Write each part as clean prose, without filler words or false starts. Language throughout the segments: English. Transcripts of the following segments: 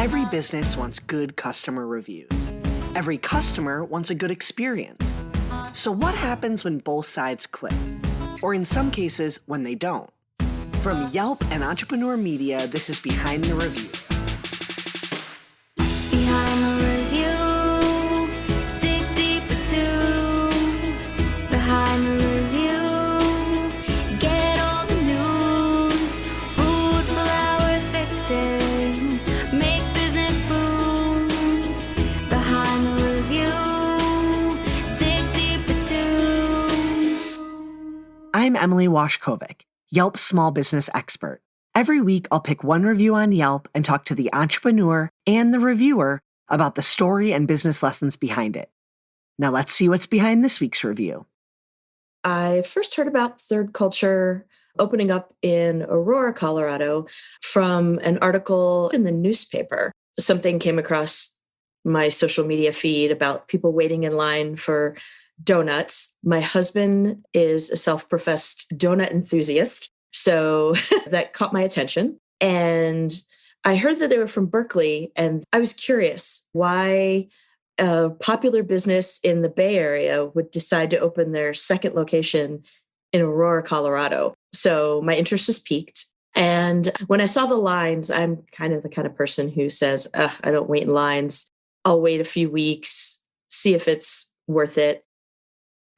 Every business wants good customer reviews. Every customer wants a good experience. So what happens when both sides click? Or in some cases, when they don't? From Yelp and Entrepreneur Media, this is Behind the Review. Behind the review, dig deeper too. Behind the review, get all the news. Food, flowers, fixing, make business boom. Behind the review, dig deeper too. I'm Emily Washkovic, Yelp's small business expert. Every week, I'll pick one review on Yelp and talk to the entrepreneur and the reviewer about the story and business lessons behind it. Now let's see what's behind this week's review. I first heard about Third Culture opening up in Aurora, Colorado from an article in the newspaper. Something came across my social media feed about people waiting in line for donuts. My husband is a self-professed donut enthusiast, so that caught my attention. And I heard that they were from Berkeley, and I was curious why a popular business in the Bay Area would decide to open their second location in Aurora, Colorado. So my interest was piqued. And when I saw the lines, I'm kind of the kind of person who says, I don't wait in lines. I'll wait a few weeks, see if it's worth it.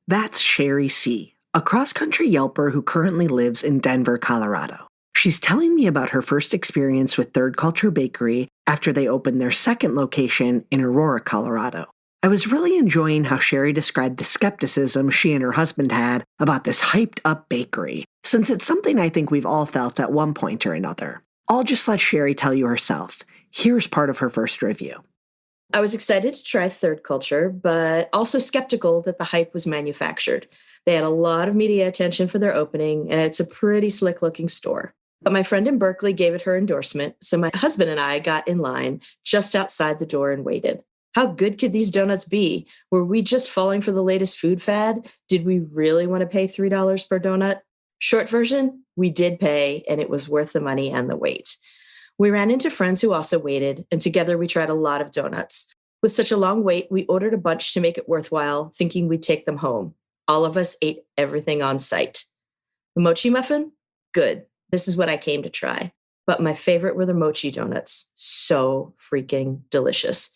That's Cherie C, a cross-country Yelper who currently lives in Denver, Colorado. She's telling me about her first experience with Third Culture Bakery after they opened their second location in Aurora, Colorado. I was really enjoying how Cherie described the skepticism she and her husband had about this hyped-up bakery, since it's something I think we've all felt at one point or another. I'll just let Cherie tell you herself. Here's part of her first review. I was excited to try Third Culture, but also skeptical that the hype was manufactured. They had a lot of media attention for their opening, and it's a pretty slick-looking store. But my friend in Berkeley gave it her endorsement, so my husband and I got in line just outside the door and waited. How good could these donuts be? Were we just falling for the latest food fad? Did we really want to pay $3 per donut? Short version, we did pay, and it was worth the money and the wait. We ran into friends who also waited, and together we tried a lot of donuts. With such a long wait, we ordered a bunch to make it worthwhile, thinking we'd take them home. All of us ate everything on site. The mochi muffin? Good. This is what I came to try. But my favorite were the mochi donuts. So freaking delicious.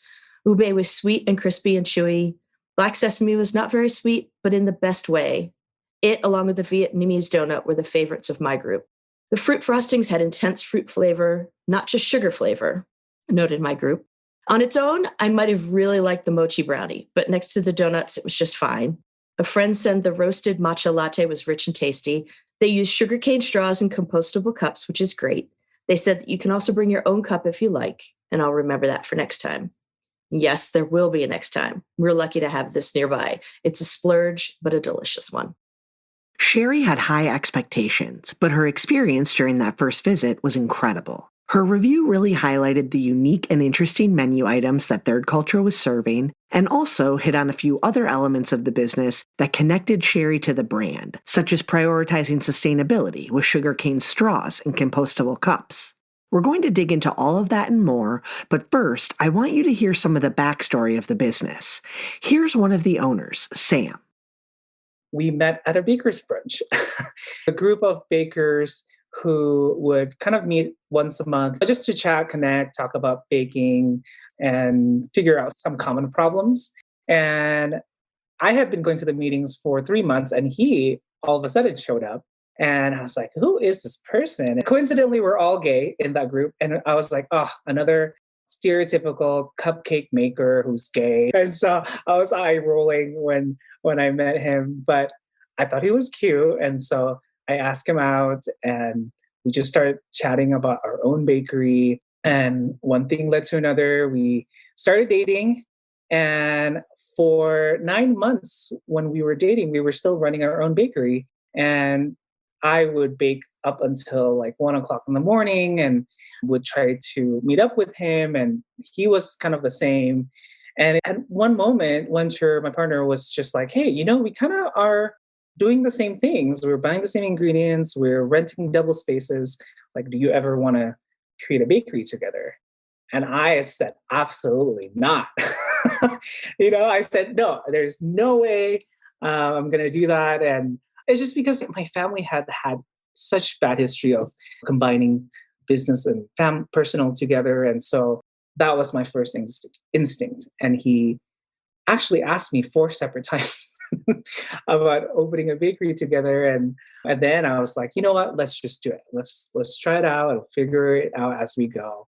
Ube was sweet and crispy and chewy. Black sesame was not very sweet, but in the best way. It, along with the Vietnamese donut, were the favorites of my group. The fruit frostings had intense fruit flavor, not just sugar flavor, noted my group. On its own, I might have really liked the mochi brownie, but next to the donuts, it was just fine. A friend said the roasted matcha latte was rich and tasty. They used sugarcane straws and compostable cups, which is great. They said that you can also bring your own cup if you like, and I'll remember that for next time. Yes, there will be a next time. We're lucky to have this nearby. It's a splurge, but a delicious one. Cherie had high expectations, but her experience during that first visit was incredible. Her review really highlighted the unique and interesting menu items that Third Culture was serving, and also hit on a few other elements of the business that connected Cherie to the brand, such as prioritizing sustainability with sugarcane straws and compostable cups. We're going to dig into all of that and more, but first, I want you to hear some of the backstory of the business. Here's one of the owners, Sam. We met at a baker's brunch, a group of bakers who would kind of meet once a month just to chat, connect, talk about baking, and figure out some common problems. And I had been going to the meetings for 3 months, and he all of a sudden showed up. And I was like, who is this person? And coincidentally, we're all gay in that group. And I was like, oh, another stereotypical cupcake maker who's gay. And so I was eye rolling when I met him, but I thought he was cute. And so I asked him out and we just started chatting about our own bakery. And one thing led to another. We started dating. And for 9 months when we were dating, we were still running our own bakery. And I would bake up until like 1 o'clock in the morning and would try to meet up with him. And he was kind of the same. And at one moment, Wenter, my partner, was just like, hey, we kind of are doing the same things. We're buying the same ingredients. We're renting double spaces. Like, do you ever want to create a bakery together? And I said, absolutely not. I said, no, there's no way I'm going to do that. And it's just because my family had such bad history of combining business and personal together. And so that was my first instinct. And he actually asked me 4 separate times about opening a bakery together. And then I was like, you know what, let's just do it. Let's try it out and figure it out as we go.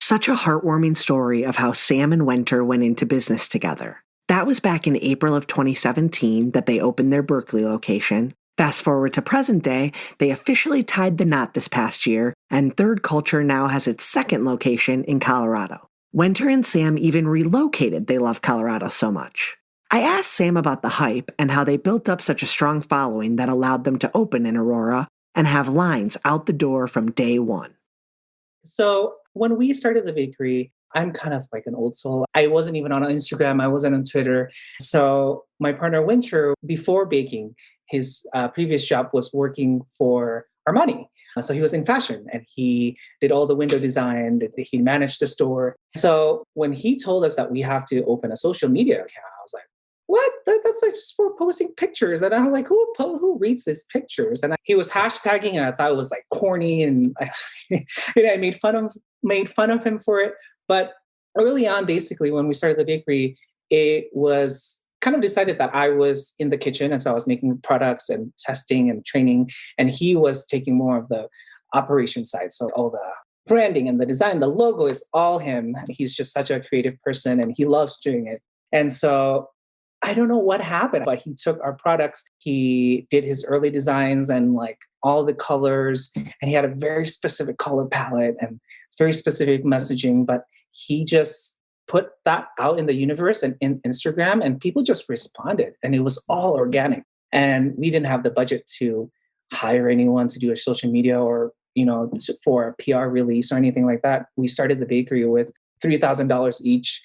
Such a heartwarming story of how Sam and Wenter went into business together. That was back in April of 2017 that they opened their Berkeley location. Fast forward to present day, they officially tied the knot this past year, and Third Culture now has its second location in Colorado. Wenter and Sam even relocated. They love Colorado so much. I asked Sam about the hype and how they built up such a strong following that allowed them to open in Aurora and have lines out the door from day one. So when we started the bakery, I'm kind of like an old soul. I wasn't even on Instagram. I wasn't on Twitter. So my partner Winter, before baking, his previous job was working for Armani. So he was in fashion and he did all the window design. He managed the store. So when he told us that we have to open a social media account, I was like, what? That's like just for posting pictures. And I'm like, who reads these pictures? And he was hashtagging and I thought it was like corny. And I made fun of him for it. But early on, basically, when we started the bakery, it was kind of decided that I was in the kitchen. And so I was making products and testing and training. And he was taking more of the operation side. So all the branding and the design, the logo is all him. He's just such a creative person and he loves doing it. And so I don't know what happened, but he took our products. He did his early designs and like all the colors. And he had a very specific color palette and very specific messaging. But he just put that out in the universe and in Instagram, and people just responded, and it was all organic. And we didn't have the budget to hire anyone to do a social media or, for a PR release or anything like that. We started the bakery with $3,000 each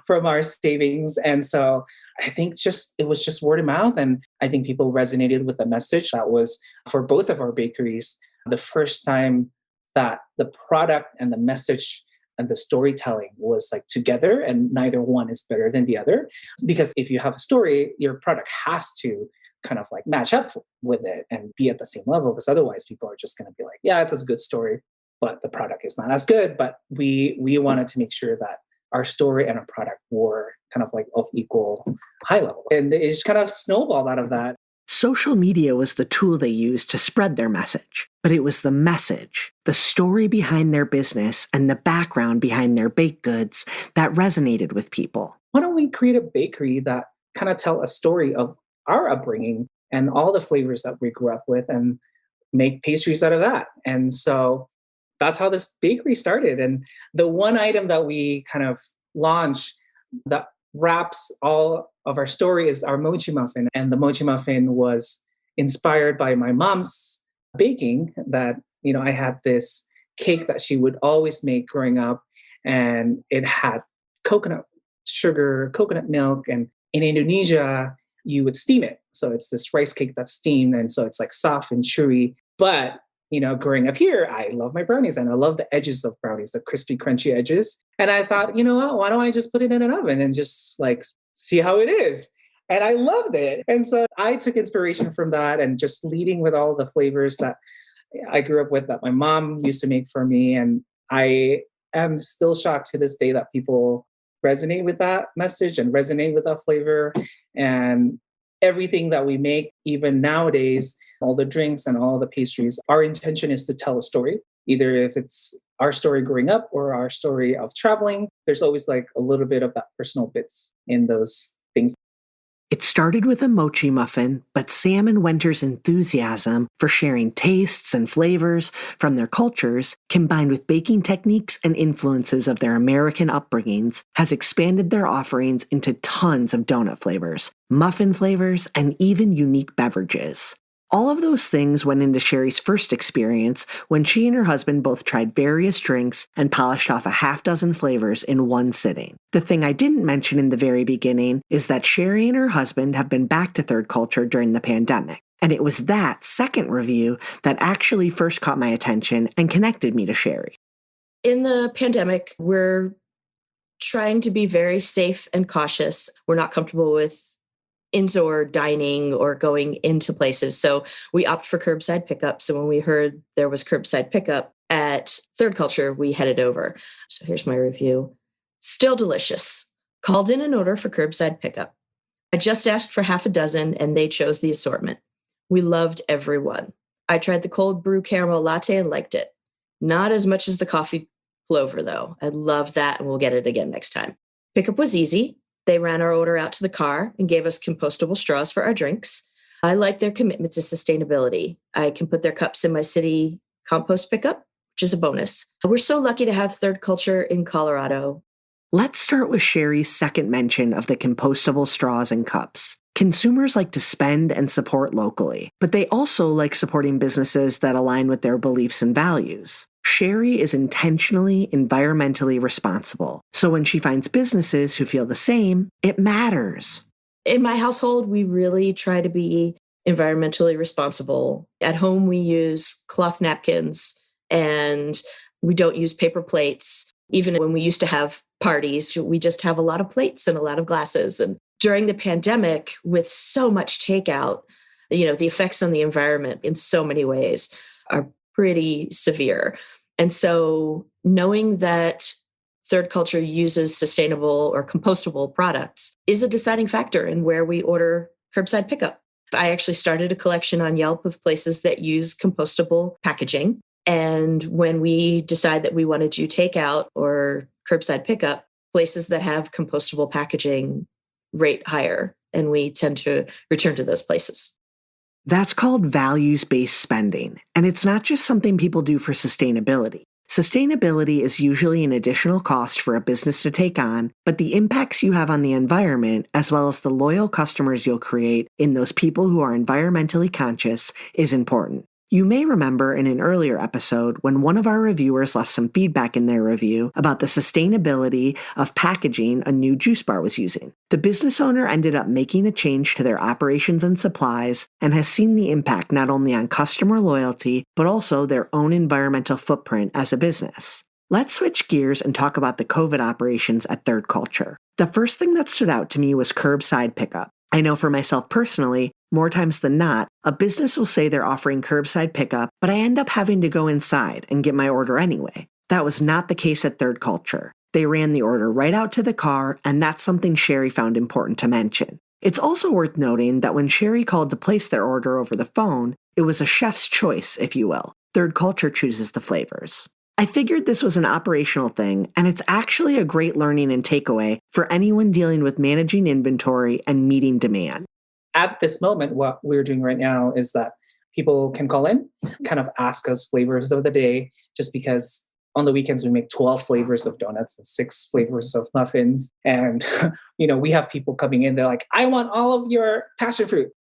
from our savings. And so I think it was just word of mouth. And I think people resonated with the message. That was for both of our bakeries, the first time that the product and the message and the storytelling was like together, and neither one is better than the other. Because if you have a story, your product has to kind of like match up with it and be at the same level, because otherwise people are just going to be like, yeah, it's a good story, but the product is not as good. But we wanted to make sure that our story and our product were kind of like of equal high level. And it just kind of snowballed out of that. Social media was the tool they used to spread their message, but it was the message, the story behind their business, and the background behind their baked goods that resonated with people. Why don't we create a bakery that kind of tell a story of our upbringing and all the flavors that we grew up with and make pastries out of that? And so that's how this bakery started. And the one item that we kind of launched that wraps all of our story is our mochi muffin. And the mochi muffin was inspired by my mom's baking. That, I had this cake that she would always make growing up, and it had coconut sugar, coconut milk. And in Indonesia, you would steam it. So it's this rice cake that's steamed. And so it's like soft and chewy. But growing up here, I love my brownies and I love the edges of brownies, the crispy, crunchy edges. And I thought, you know what, why don't I just put it in an oven and just like see how it is? And I loved it. And so I took inspiration from that and just leading with all the flavors that I grew up with that my mom used to make for me. And I am still shocked to this day that people resonate with that message and resonate with that flavor. And everything that we make, even nowadays, all the drinks and all the pastries, our intention is to tell a story, either if it's our story growing up or our story of traveling. There's always like a little bit of that personal bits in those things. It started with a mochi muffin, but Sam and Wenter's enthusiasm for sharing tastes and flavors from their cultures, combined with baking techniques and influences of their American upbringings, has expanded their offerings into tons of donut flavors, muffin flavors, and even unique beverages. All of those things went into Cherie's first experience when she and her husband both tried various drinks and polished off a half-dozen flavors in one sitting. The thing I didn't mention in the very beginning is that Cherie and her husband have been back to Third Culture during the pandemic. And it was that second review that actually first caught my attention and connected me to Cherie. In the pandemic, we're trying to be very safe and cautious. We're not comfortable with indoor dining or going into places. So we opt for curbside pickup. So when we heard there was curbside pickup at Third Culture, we headed over. So here's my review. Still delicious. Called in an order for curbside pickup. I just asked for half a dozen and they chose the assortment. We loved every one. I tried the cold brew caramel latte and liked it. Not as much as the coffee clover, though. I love that, and we'll get it again next time. Pickup was easy. They ran our order out to the car and gave us compostable straws for our drinks. I like their commitment to sustainability. I can put their cups in my city compost pickup, which is a bonus. We're so lucky to have Third Culture in Colorado. Let's start with Cherie's second mention of the compostable straws and cups. Consumers like to spend and support locally, but they also like supporting businesses that align with their beliefs and values. Cherie is intentionally environmentally responsible, so when she finds businesses who feel the same, it matters. In my household, we really try to be environmentally responsible. At home, we use cloth napkins and we don't use paper plates. Even when we used to have parties, we just have a lot of plates and a lot of glasses. And during the pandemic, with so much takeout, the effects on the environment in so many ways are pretty severe. And so knowing that Third Culture uses sustainable or compostable products is a deciding factor in where we order curbside pickup. I actually started a collection on Yelp of places that use compostable packaging. And when we decide that we want to do takeout or curbside pickup, places that have compostable packaging rate higher, and we tend to return to those places. That's called values-based spending, and it's not just something people do for sustainability. Sustainability is usually an additional cost for a business to take on, but the impacts you have on the environment, as well as the loyal customers you'll create in those people who are environmentally conscious, is important. You may remember in an earlier episode when one of our reviewers left some feedback in their review about the sustainability of packaging a new juice bar was using. The business owner ended up making a change to their operations and supplies and has seen the impact not only on customer loyalty, but also their own environmental footprint as a business. Let's switch gears and talk about the COVID operations at Third Culture. The first thing that stood out to me was curbside pickup. I know for myself personally, more times than not, a business will say they're offering curbside pickup, but I end up having to go inside and get my order anyway. That was not the case at Third Culture. They ran the order right out to the car, and that's something Cherie found important to mention. It's also worth noting that when Cherie called to place their order over the phone, it was a chef's choice, if you will. Third Culture chooses the flavors. I figured this was an operational thing, and it's actually a great learning and takeaway for anyone dealing with managing inventory and meeting demand. At this moment, what we're doing right now is that people can call in, kind of ask us flavors of the day, just because on the weekends we make 12 flavors of donuts and 6 flavors of muffins. And, we have people coming in, they're like, I want all of your passion fruit.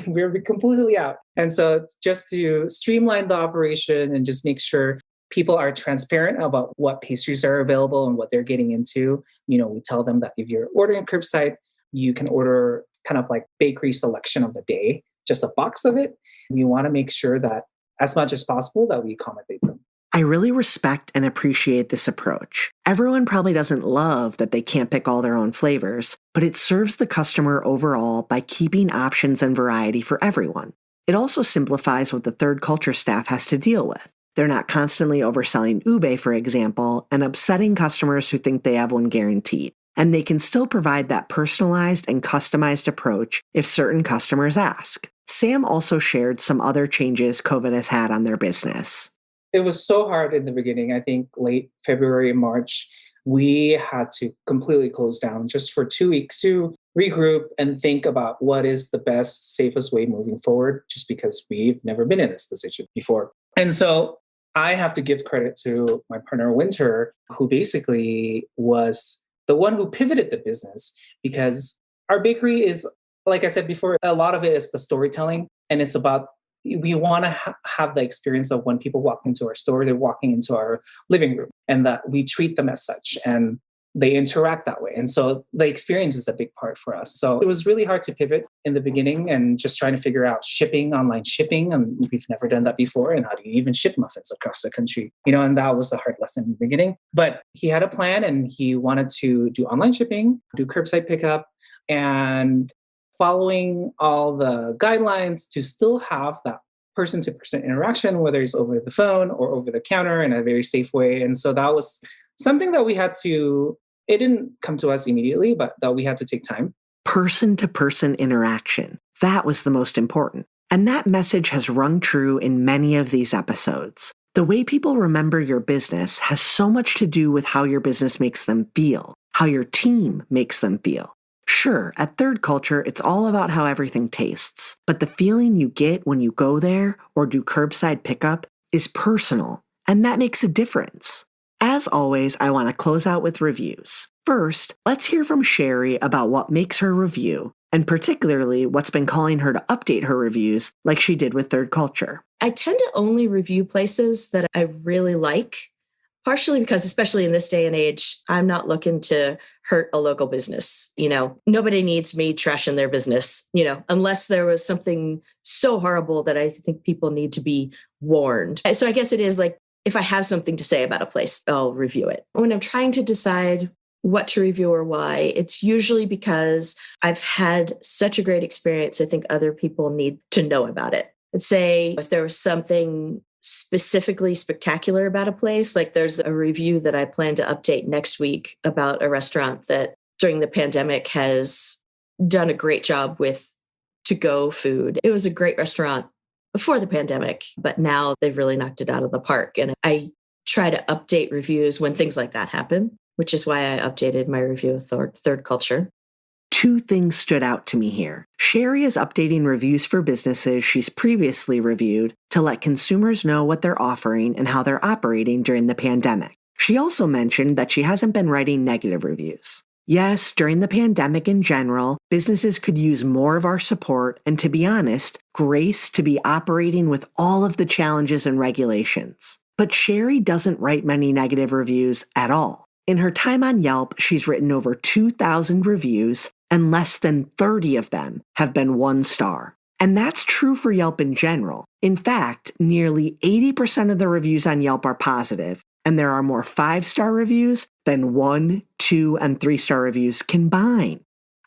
We're completely out. And so just to streamline the operation and just make sure people are transparent about what pastries are available and what they're getting into. We tell them that if you're ordering curbside, you can order kind of like bakery selection of the day, just a box of it. We want to make sure that as much as possible that we accommodate them. I really respect and appreciate this approach. Everyone probably doesn't love that they can't pick all their own flavors, but it serves the customer overall by keeping options and variety for everyone. It also simplifies what the Third Culture staff has to deal with. They're not constantly overselling ube, for example, and upsetting customers who think they have one guaranteed. And they can still provide that personalized and customized approach if certain customers ask. Sam also shared some other changes COVID has had on their business. It was so hard in the beginning. I think late February, March, we had to completely close down just for 2 weeks to regroup and think about what is the best, safest way moving forward, just because we've never been in this position before. And so I have to give credit to my partner, Winter, who basically was the one who pivoted the business, because our bakery is, like I said before, a lot of it is the storytelling. And it's about, we want to have the experience of when people walk into our store, they're walking into our living room, and that we treat them as such. And they interact that way. And so the experience is a big part for us. So it was really hard to pivot in the beginning and just trying to figure out shipping, online shipping. And we've never done that before. And how do you even ship muffins across the country? And that was a hard lesson in the beginning. But he had a plan and he wanted to do online shipping, do curbside pickup, and following all the guidelines to still have that person-to-person interaction, whether it's over the phone or over the counter in a very safe way. And so that was something that it didn't come to us immediately, but that we had to take time. Person-to-person interaction. That was the most important. And that message has rung true in many of these episodes. The way people remember your business has so much to do with how your business makes them feel, how your team makes them feel. Sure, at Third Culture, it's all about how everything tastes, but the feeling you get when you go there or do curbside pickup is personal, and that makes a difference. As always, I want to close out with reviews. First, let's hear from Cherie about what makes her review, and particularly what's been calling her to update her reviews like she did with Third Culture. I tend to only review places that I really like, partially because, especially in this day and age, I'm not looking to hurt a local business. Nobody needs me trashing their business, unless there was something so horrible that I think people need to be warned. So I guess it is like, if I have something to say about a place, I'll review it. When I'm trying to decide what to review or why, it's usually because I've had such a great experience. I think other people need to know about it. Let's say if there was something specifically spectacular about a place, like there's a review that I plan to update next week about a restaurant that during the pandemic has done a great job with to-go food. It was a great restaurant before the pandemic, but now they've really knocked it out of the park. And I try to update reviews when things like that happen, which is why I updated my review of Third Culture. Two things stood out to me here. Cherie is updating reviews for businesses she's previously reviewed to let consumers know what they're offering and how they're operating during the pandemic. She also mentioned that she hasn't been writing negative reviews. Yes, during the pandemic in general, businesses could use more of our support and, to be honest, grace to be operating with all of the challenges and regulations. But Cherie doesn't write many negative reviews at all. In her time on Yelp, she's written over 2,000 reviews, and less than 30 of them have been 1 star. And that's true for Yelp in general. In fact, nearly 80% of the reviews on Yelp are positive, and there are more 5-star reviews than 1, 2, and 3-star reviews combined.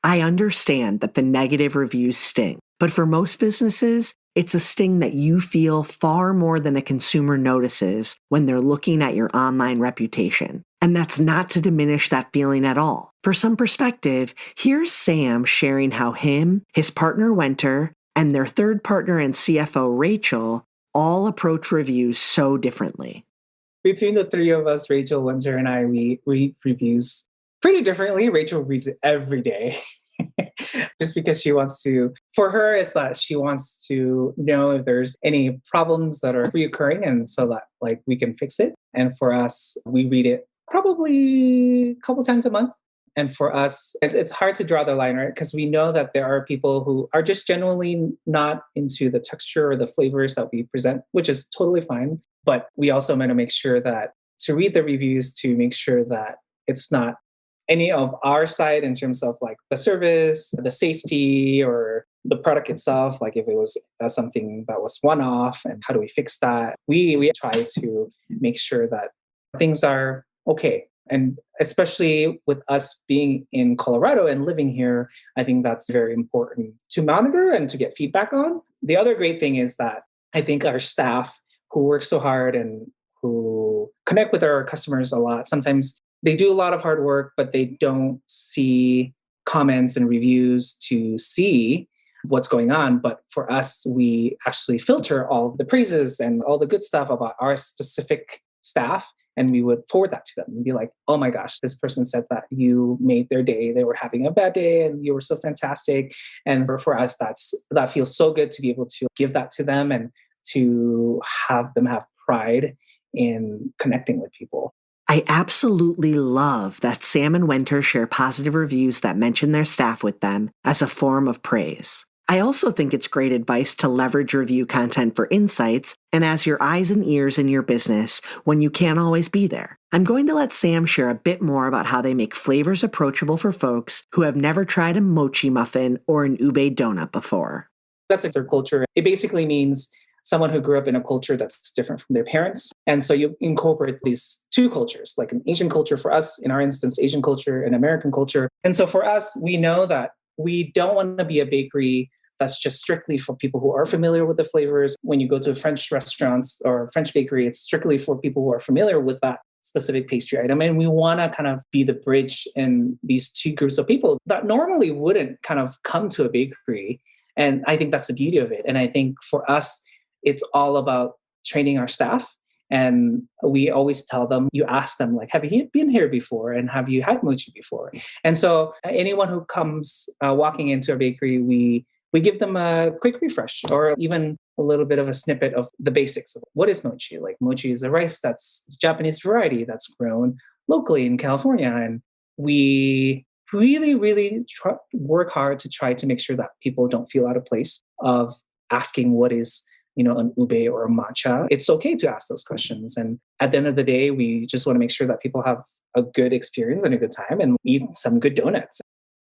I understand that the negative reviews sting, but for most businesses, it's a sting that you feel far more than a consumer notices when they're looking at your online reputation. And that's not to diminish that feeling at all. For some perspective, here's Sam sharing how him, his partner Wenter, and their third partner and CFO Rachel all approach reviews so differently. Between the three of us, Rachel, Wenter, and I, we read reviews pretty differently. Rachel reads it every day. Just because for her, it's that she wants to know if there's any problems that are reoccurring and so that we can fix it. And for us, we read it probably a couple times a month. And for us, it's hard to draw the line, right? Because we know that there are people who are just genuinely not into the texture or the flavors that we present, which is totally fine. But we also want to make sure that to read the reviews to make sure that it's not any of our side in terms of the service, the safety, or the product itself. If it was something that was one-off and how do we fix that? We try to make sure that things are okay. And especially with us being in Colorado and living here, I think that's very important to monitor and to get feedback on. The other great thing is that I think our staff who work so hard and who connect with our customers a lot, sometimes they do a lot of hard work, but they don't see comments and reviews to see what's going on. But for us, we actually filter all of the praises and all the good stuff about our specific staff. And we would forward that to them and be like, oh my gosh, this person said that you made their day. They were having a bad day and you were so fantastic. And for us, that feels so good to be able to give that to them and to have them have pride in connecting with people. I absolutely love that Sam and Wenter share positive reviews that mention their staff with them as a form of praise. I also think it's great advice to leverage review content for insights and as your eyes and ears in your business when you can't always be there. I'm going to let Sam share a bit more about how they make flavors approachable for folks who have never tried a mochi muffin or an ube donut before. That's like their culture. It basically means someone who grew up in a culture that's different from their parents. And so you incorporate these two cultures, like an Asian culture for us, in our instance, Asian culture and American culture. And so for us, we know that we don't want to be a bakery that's just strictly for people who are familiar with the flavors. When you go to French restaurants or French bakery, it's strictly for people who are familiar with that specific pastry item. And we want to kind of be the bridge in these two groups of people that normally wouldn't kind of come to a bakery. And I think that's the beauty of it. And I think for us, it's all about training our staff. And we always tell them, you ask them, like, have you been here before? And have you had mochi before? And so anyone who comes walking into a bakery, we give them a quick refresh or even a little bit of a snippet of the basics of what is mochi. Like mochi is a rice that's Japanese variety that's grown locally in California. And we really, really work hard to try to make sure that people don't feel out of place of asking what is an ube or a matcha. It's okay to ask those questions. And at the end of the day, we just want to make sure that people have a good experience and a good time and eat some good donuts.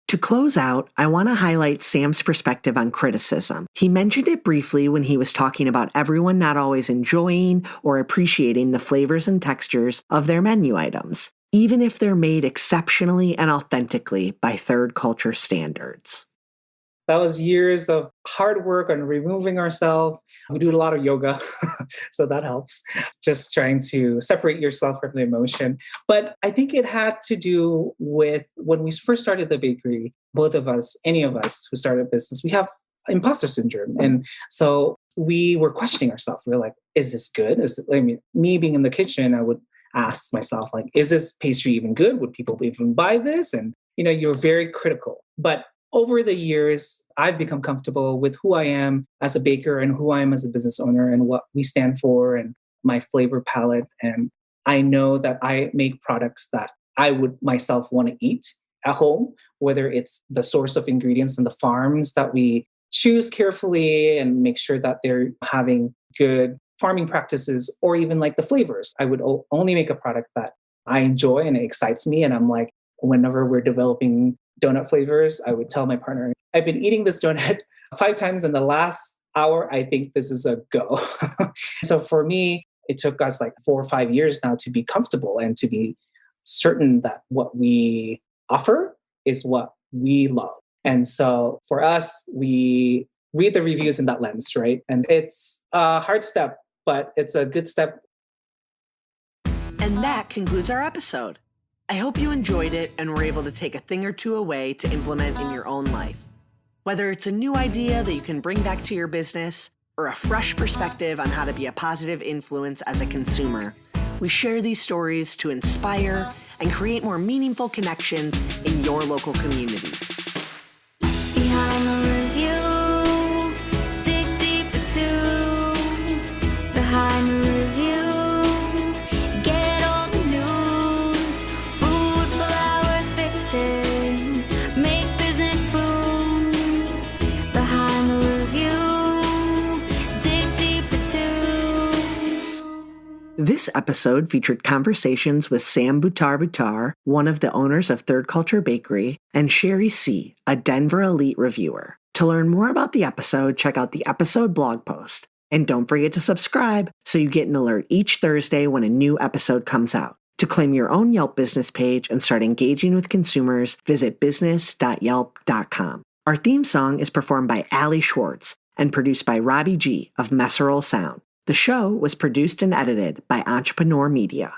To close out, I want to highlight Sam's perspective on criticism. He mentioned it briefly when he was talking about everyone not always enjoying or appreciating the flavors and textures of their menu items, even if they're made exceptionally and authentically by third culture standards. That was years of hard work on removing ourselves. We do a lot of yoga, so that helps. Just trying to separate yourself from the emotion. But I think it had to do with when we first started the bakery, both of us, any of us who started a business, we have imposter syndrome. And so we were questioning ourselves. We were like, is this good? Me being in the kitchen, I would ask myself, like, is this pastry even good? Would people even buy this? And, you're very critical. But over the years, I've become comfortable with who I am as a baker and who I am as a business owner and what we stand for and my flavor palette. And I know that I make products that I would myself want to eat at home, whether it's the source of ingredients and the farms that we choose carefully and make sure that they're having good farming practices, or even like the flavors. I would only make a product that I enjoy and it excites me. And I'm like, whenever we're developing donut flavors, I would tell my partner, I've been eating this donut 5 times in the last hour. I think this is a go. So for me, it took us like 4 or 5 years now to be comfortable and to be certain that what we offer is what we love. And so for us, we read the reviews in that lens, right? And it's a hard step, but it's a good step. And that concludes our episode. I hope you enjoyed it and were able to take a thing or two away to implement in your own life. Whether it's a new idea that you can bring back to your business or a fresh perspective on how to be a positive influence as a consumer, we share these stories to inspire and create more meaningful connections in your local community. Behind the review, dig deep into behind the review. Get all the news, food, flowers, fixing, make business boom. Behind the review, dig deep into. This episode featured conversations with Sam Butarbutar, one of the owners of Third Culture Bakery, and Cherie C, a Denver elite reviewer. To learn more about the episode, check out the episode blog post. And don't forget to subscribe so you get an alert each Thursday when a new episode comes out. To claim your own Yelp business page and start engaging with consumers, visit business.yelp.com. Our theme song is performed by Ali Schwartz and produced by Robbie G of Messerol Sound. The show was produced and edited by Entrepreneur Media.